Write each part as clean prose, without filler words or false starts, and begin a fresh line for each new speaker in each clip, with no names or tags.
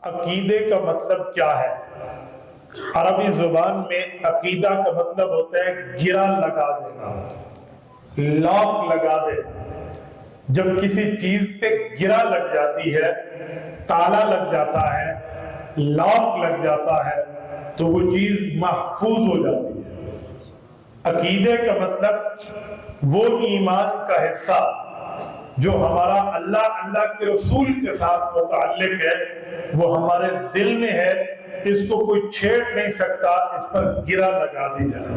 عقیدے کا مطلب کیا ہے؟ عربی زبان میں عقیدہ کا مطلب ہوتا ہے گرہ لگا دینا، لاک لگا دینا۔ جب کسی چیز پہ گرہ لگ جاتی ہے، تالا لگ جاتا ہے، لاک لگ جاتا ہے تو وہ چیز محفوظ ہو جاتی ہے۔ عقیدے کا مطلب وہ ایمان کا حصہ جو ہمارا اللہ کے رسول کے ساتھ متعلق ہے، وہ ہمارے دل میں ہے، اس کو کوئی چھیڑ نہیں سکتا، اس پر گرہ لگا دی جائے۔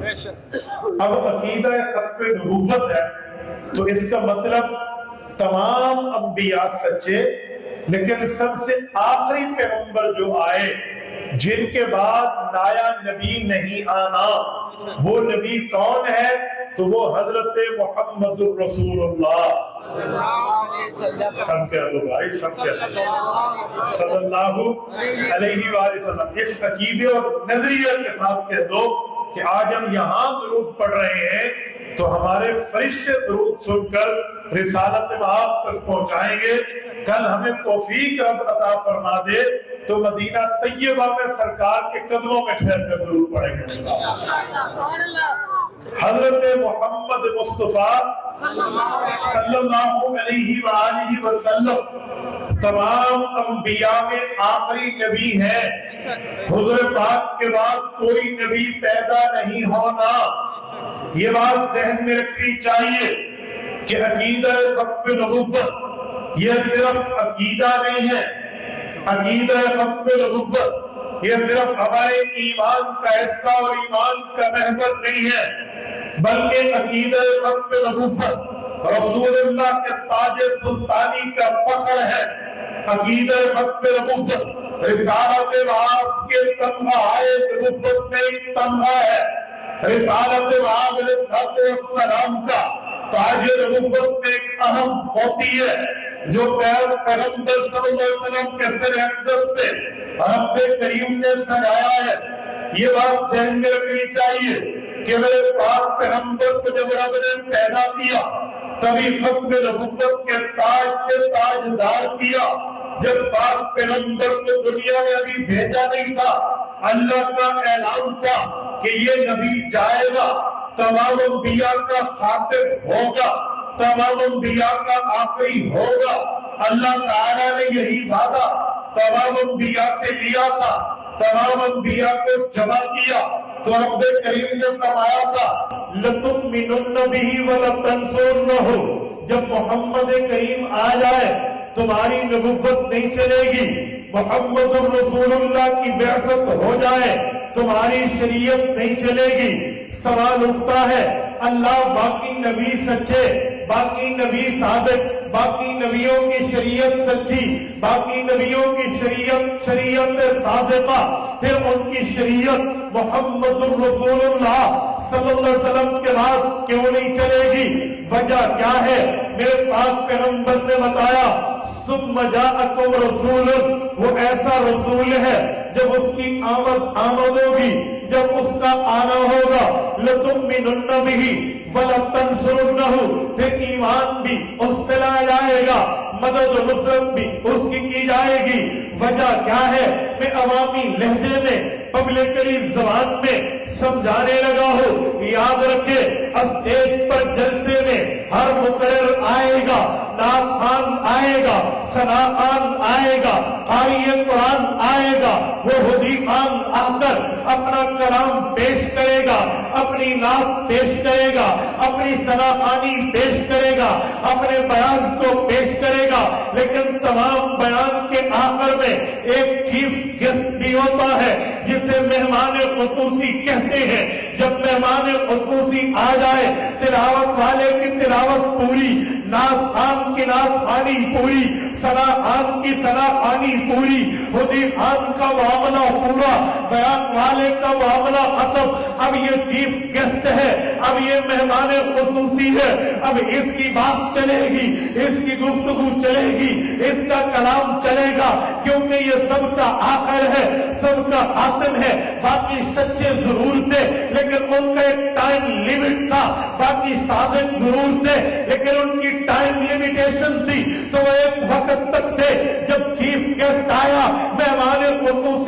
اب عقیدہ ختم نبوت ہے تو اس کا مطلب تمام انبیاء سچے، لیکن سب سے آخری پیغمبر جو آئے جن کے بعد نیا نبی نہیں آنا، وہ نبی کون ہے؟ تو وہ حضرت محمد الرسول اللہ صلی اللہ علیہ وآلہ وسلم۔ اس عقیدے اور نظریے کے ساتھ کہہ دو کہ آج ہم یہاں درود پڑھ رہے ہیں تو ہمارے فرشتے درود سن کر رسالت آپ تک پہنچائیں گے۔ کل ہمیں توفیق رب عطا فرما دے تو مدینہ طیبہ میں سرکار کے قدموں میں ٹھہر کر درود پڑھیں گے۔ حضرت محمد مصطفیٰ صلی اللہ علیہ وآلہ وسلم تمام انبیاء میں آخری نبی ہیں۔ حضور پاک کے بعد کوئی نبی پیدا نہیں ہونا، یہ بات ذہن میں رکھنی چاہیے کہ عقیدہ ختم نبوت یہ صرف عقیدہ نہیں ہے، عقیدہ ختم نبوت یہ صرف ہمارے ایمان کا حصہ اور ایمان کا محور نہیں ہے، بلکہ عقیدہ ختم نبوت رسول اللہ کے تاج سلطانی کا فخر ہے۔ عقیدہ ختم نبوت رسالت آپ کے تمغہ نبوت میں ایک تمغہ ہے۔ رسالت آپ علیہ السلام کا تاج نبوت میں ایک اہم ہوتی ہے جو پیغمبر صلی اللہ علیہ وسلم کے سر اقدس پہ رب کریم نے سجایا ہے۔ یہ بات ذہن میں رکھنی چاہیے کہ میرے پاک پیغمبر کو جب رب نے پیدا کیا تبھی ختم نبوت کے تاج سے تاجدار کیا۔ جب پاک پیغمبر کو دنیا میں ابھی بھیجا نہیں تھا، اللہ کا اعلان تھا کہ یہ نبی جائے گا، تمام انبیاء کا خاتم ہوگا، تمام انبیاء کا آخری ہوگا۔ اللہ تعالیٰ نے یہی وعدہ تمام انبیاء سے لیا تھا، تمام انبیاء کو جمع کیا تو رب کریم نے فرمایا تھا لَتُؤْمِنُنَّ بِهِ وَلَتَنْصُرُنَّهُ۔ جب محمد کریم آ جائے تمہاری نبوت نہیں چلے گی، محمد الرسول اللہ کی بعثت ہو جائے تمہاری شریعت نہیں چلے گی۔ سوال اٹھتا ہے اللہ باقی نبی سچے، باقی نبی صادق، باقی نبیوں کی شریعت سچی، باقی نبیوں کی شریعت صادقہ، پھر ان کی شریعت محمد الرسول اللہ صلی اللہ علیہ وسلم کے بعد کیوں نہیں چلے گی؟ وجہ کیا ہے؟ میرے پاک پیغمبر نے بتایا ثم جاءکم رسول، وہ ایسا رسول ہے جب اس کی آمد ہوگی، جب اس کا آنا ہوگا لَتُؤْمِنُنَّ بِهِ وَلَتَنْصُرُنَّهُ، پھر ایمان بھی اس پہ لایا جائے گا، مدد و نصرت بھی اس کی جائے گی۔ وجہ کیا ہے؟ میں عوامی لہجے میں پبلکلی زبان میں سمجھانے لگا ہوں، یاد رکھے اسٹیج پر جلسے میں ہر مقرر آئے گا، نعت خوان آئے گا، ثنا خوان آئے گا، قاری قرآن آئے گا، وہ ہدی خوان آ کر اپنا کلام پیش کرے گا، اپنی نعت پیش کرے گا، اپنی ثنا خوانی پیش کرے گا، اپنے بیان کو پیش کرے گا، لیکن تمام بیان کے آخر میں ایک چیف گیسٹ بھی ہوتا ہے جسے مہمان خصوصی کہتے ہیں۔ جب مہمان خصوصی آ جائے تلاوت والے کی تلاوت پوری، نعت خوان کی نعت خوانی پوری، ثنا خوان کی ثنا خوانی پوری، ہدی خوان کا معاملہ پورا، بیان والے کا معاملہ ختم۔ اب یہ چیف گیسٹ ہے، اب یہ مہمان خصوصی ہے، اب اس کی بات چلے گی، اس کی گفتگو چلے گی، اس کا کلام چلے گا، کیونکہ یہ سب کا آخر ہے، سب کا خاتم ہے۔ باقی سچے ضرور تھے لیکن ان کا ایک ٹائم لیمٹ تھا، باقی صادق ضرور تھے لیکن ان کی ٹائم لیمیٹیشن تھی، تو وہ ایک وقت تک تھے۔ جب چیف گیسٹ آیا، مہمان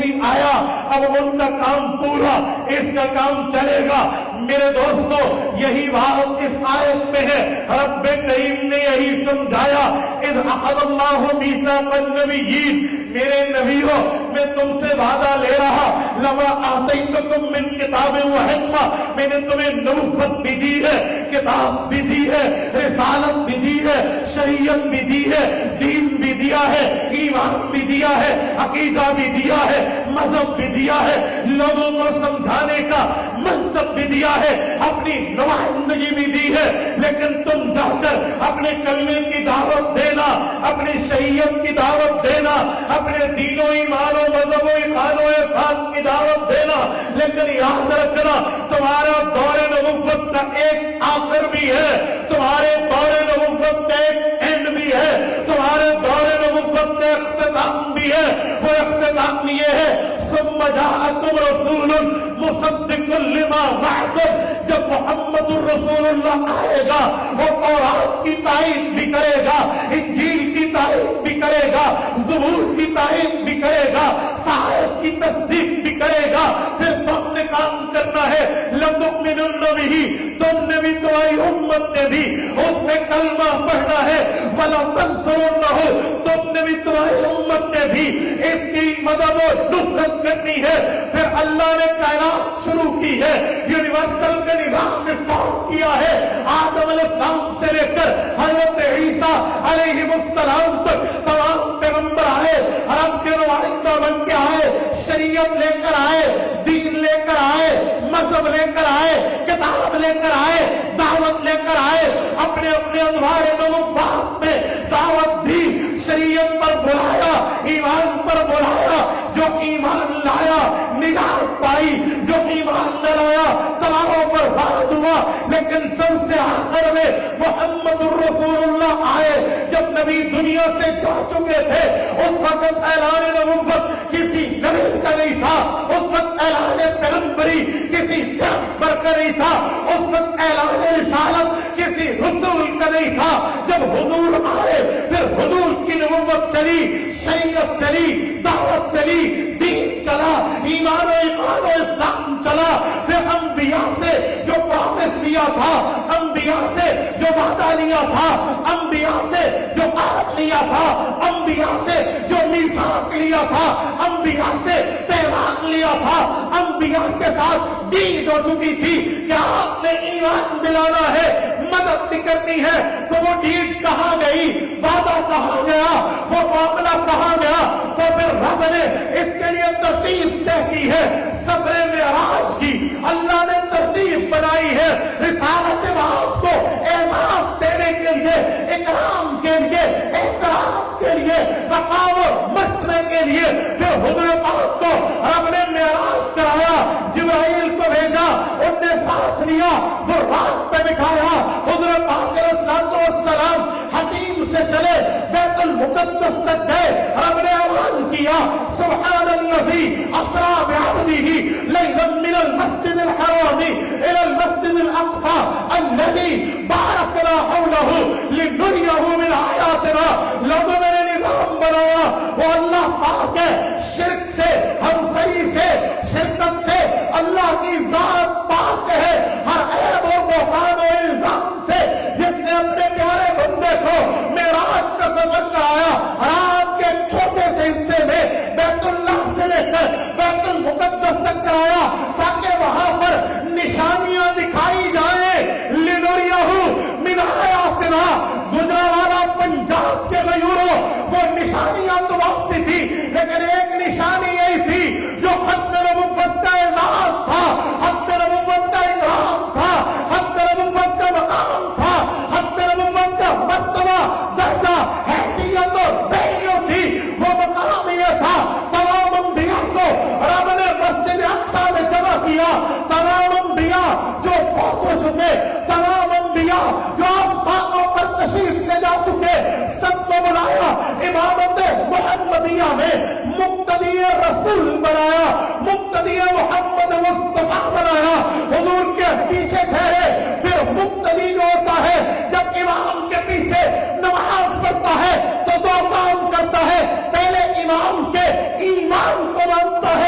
वक्ती आया, अब उनका काम पूरा, इसका काम चलेगा। मेरे दोस्तों, यही बात इस आयत में है। रब्बे करीम ने यही समझाया, इज़ अख़ज़ल्लाहु मीसाक़न नबिय्यीन, मेरे नबियों मैं तुमसे वादा ले रहा, लमा आतैतुकुम मिन किताबिन व हिकमा, मैंने तुम्हें नबुव्वत भी दी है, किताब भी दी है, रिसालत भी दी है, शरीयत भी दी है, दीन भी दिया है, ईमान भी दिया है, अकीदा भी दिया है, मजहब भी दिया है, लोगों को समझाने का मनसब भी दिया है, अपनी नुमाइंदगी भी दी है। लेकिन तुम जाकर अपने कलमे की दावत देना, अपनी शरीयत की दावत देना, अपने दीनों ईमानों मजहबों इखानों इरफान की दावत देना, लेकिन याद रखना तुम्हारा दौरे नबुव्वत का एक आखिर भी है, तुम्हारे दौरे नबुव्वत का एक एंड भी है, तुम्हारे दौरे नबुव्वत का इख्तिताम भी है। वो इख्तिताम ये है, सुम्मा जाअकुम रसूलुन मुसद्दिकुन लिमा मअकुम, जब मुहम्मदुर रसूलुल्लाह आएगा वो तौरात की ताईद भी करेगा, इंजील की ताईद भी करेगा, ज़बूर की ताईद भी करेगा, सहाइफ की तस्दीक भी करेगा। फिर तुमने काम करना है, लतुमिनुन्न बिही, तुमने भी तुम्हारी उम्मत ने भी उसमें कलमा पढ़ना है, वला तंसुरुन्नहु, तुमने भी तुम्हारी उम्मत ने भी इसकी मदद और नुसरत करनी है। फिर अल्लाह ने कायनात शुरू की है, यूनिवर्सल का निजाम स्टार्ट किया है, आदम अलैहिस्सलाम से लेकर हजरत ईसा अलैहिस्सलाम तक तमाम पैगंबर आए, रब के नुमाइंदा बन के आए, शरीयत लेकर आए, दीन लेकर आए, मजहब लेकर आए, किताब लेकर आए, दावत लेकर आए, अपने अपने अनवार नबुव्वत में दावत दी, शरीयत पर बुलाया, ईमान पर बुलाया। जो ईमान लाया निजात पाई, जो ईमान न लाया तबाह बर्बाद हुआ। लेकिन सबसे आखिर में मुहम्मदुर रसूलुल्लाह आए। जब नबी दुनिया से जा चुके थे, उस वक्त ऐलान नबुव्वत किसी नबी का नहीं था, उस वक्त ऐलान पैगंबरी किसी पैगंबर का नहीं था, उस वक्त ऐलान रिसालत किसी रसूल का नहीं था। जब हुजूर आए, फिर हुजूर की नबुव्वत चली, शरीयत चली, दावत चली, दीन चला, ईमान और ईमान और इस्लाम चला। फिर अंबिया से जो प्रॉमिस लिया था, अंबिया से जो वादा लिया था, अंबिया से जो आहद लिया था, अंबिया से जो मीसाक लिया था, अंबिया से पैगाम लिया था, अंबिया के साथ डील हो चुकी थी कि आपने ईमान मिलाना है, मदद भी करनी है। तो वो डील कहाँ गई, वादा कहाँ गया, वो मामला कहाँ गया? तो फिर रब ने इसके लिए तरतीब तय की है, सफरे मेराज की अल्लाह ने तरतीब बनाई है, रिसालत बाप को एहसास देने के लिए, इकराम के लिए, एहतराम के लिए, मकाम और मर्तबे के लिए। फिर हुजूर पाक को रब ने मेराज कराया, जिब्राइल को भेजा, उनने साथ लिया, वो रात पे बिठाया। हुजूर पाक अलैहिस्सलाम हकीम से चले बैतुल मुक़द्दस तक गए, रब ने ऐलान किया, सुब्हानल्लज़ी अस्रा बिअब्दिही लैलन मिनल मस्जिदिल हरामी इलल मस्जिदिल अक़सा अल्लज़ी बारकना हौलहू लिनुरियहू मिन आयातिना। लोगों ने निजाम बनाया, वो अल्लाह पाक है, शिर्क से, हमसरी से, शिरकत से अल्लाह की जात पाक है, हर ऐब और बहतान और इल्जाम से। जिसने अपने प्यारे बंदे को मेराज का सफर कराया, रात के छोटे से हिस्से में बैतुल्लाह से लेकर बैतुल मुक़द्दस तक कराया, ताकि वहां पर निशानियां दिखाई जाए। लिनुरियहू मिन आयातिना, गुजरावाला पंजाब के मयूरों, वो निशानियां तो बहुत सी थी, लेकिन एक निशानी यही थी जो खत्म नबुव्वत का एजाज था, खत्म नबुव्वत का इकराम था, खत्म नबुव्वत का मकाम था, खत्म नबुव्वत का मर्तबा, दर्जा, हैसियत और वैल्यू थी। वो मकाम ये था, तमाम अंबिया को रब ने मस्जिद अक़सा में जमा किया। तमाम अंबिया जो फौत हो चुके, तमाम अंबिया जो आसमानों पर तशरीफ ले जा चुके, सबको बुलाया, इमामत मुहम्मदिया में मुक्तदी रसूल बनाया, मुक्तदी मोहम्मद मुस्तफा बनाया, हुजूर के पीछे ठहरे। फिर मुक्तदी जो होता है, जब इमाम के पीछे नमाज पढ़ता है तो दो काम करता है, पहले इमाम के ईमान को मानता है,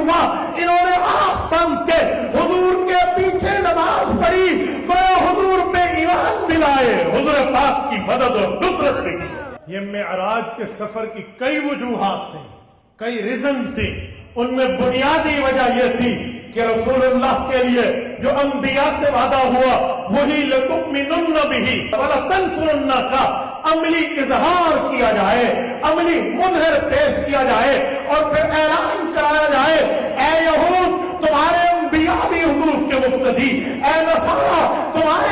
हुआ, इन्होंने हाथ बांध के हुजूर के पीछे नमाज पढ़ी, गए हुजूर पे ईमान मिलाए, हुजूर पाक की मदद और नुसरत की। ये मेराज के सफर की कई वजूहात थी, कई रीजन थी। उनमें बुनियादी वजह यह थी कि रसूलुल्लाह के लिए जो अंबिया से वादा हुआ, वही लतुमिनुन्न बिही वला तंसुरुन्ना का अमली इजहार किया जाए, अमली मुजहर पेश किया जाए और फिर ऐलान कराया जाए, ऐ यहूद तुम्हारे अंबिया भी हुजूर के मुक्तदी, ऐ नसारा तुम्हारे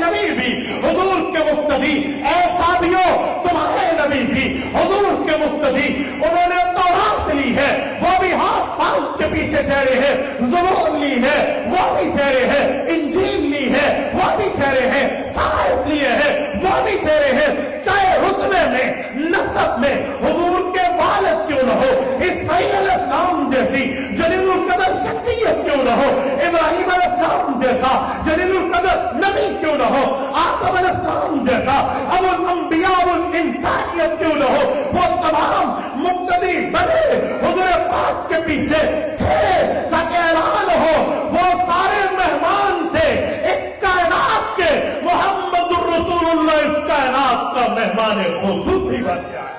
नबी भी हुजूर के मुक्तदी, ऐ साबियो तुम्हारे नबी भी हुजूर के मुक्तदी। उन्होंने तौरात ली है, वो भी हाथ पांव के पीछे ठहरे हैं, ज़बूर ली है, वो भी ठहरे हैं, इंजील ली है, वो भी ठहरे हैं, साहिब लिए हैं, वो भी ठहरे हैं। चाहे रुतबे में, नसब में हुजूर के वालिद क्यों न हो, इस्माइल अलैहिस्सलाम जैसी जलीलुल कदर शख्सियत क्यों न हो, इब्राहिम अलैहिस्सलाम जैसा जलीलुल कदर नबी क्यों न हो, आदम अलैहिस्सलाम जैसा अबुल अंबिया वल इंसानियत क्यों न हो, वो तमाम मुक्तदी बने हुजूर पाक के पीछे ठहरे ताकि ऐलान हो वो सारे मेहमान थे इस कायनात के, मुहम्मदुर रसूलुल्लाह इस कायनात का मेहमान खुसूसी बन जाए।